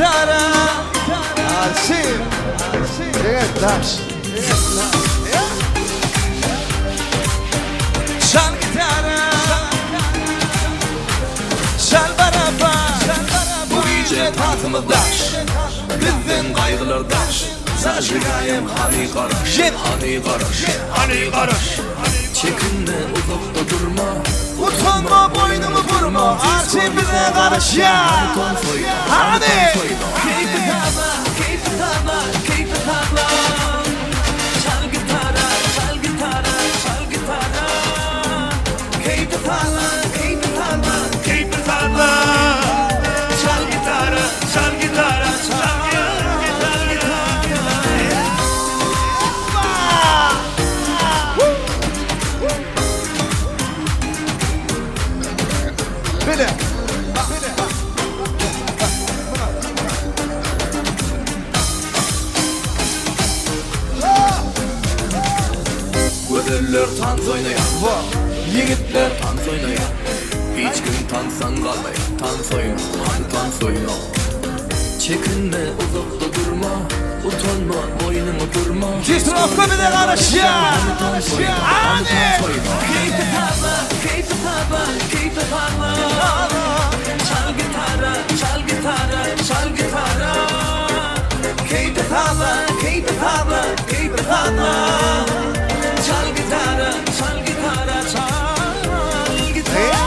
gitarra. Arşiv. Taş. Çal gitarra. Çal baraba. Bu gece tahtımızdaş, bizden kaygılardaş. Saçıgayım hani karış, hani karış, hani karış. Çekinme, uzakta durma, utanma, boynumu vurma. Arşiv bize karış ya. Hadi. Keyfi tabla, keyfi tabla, keyfi tabla. Çal gitarra, çal gitarra, çal gitarra. Keyfi tabla, keyfi tabla, keyfi tabla. Çal gitarra, çal gitarra, çal gitarra. Bile. Güzeller tanz oynayan, yigitler tanz oynayan. Hiç gün tansan kalmay, tanz oyna, tanz oyna. Çekinme, uzakta durma, utanma, boynunu vurma. Kisrafka bir de karış ya. Hadi. Keyfi tabla, keyfi tabla, keyfi tabla. Çal gitarra, çal gitarra, çal gitarra. Keyfi tabla, keyfi tabla, keyfi tabla. Çal gitarra, çal gitarra, çal gitarra.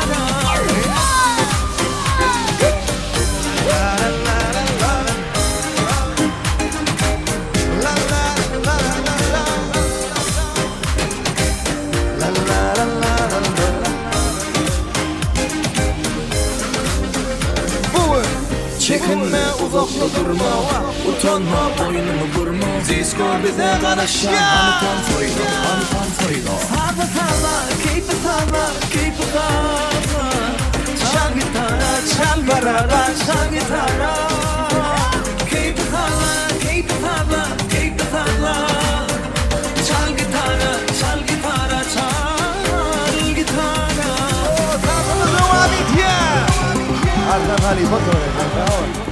Çekinme, uzakta durma, utanma, boynumu vurma. Disco bize karış ya. Hani tan soyla, hani tan soyla. Salla salla, keyfi salla, keyfi salla. Çal gitarra, çal barara, çal gitarra. Keyfi salla, keyfi salla, keyfi salla. Çal gitarra, çal gitarra, çal gitarra. Arda Harry Potter.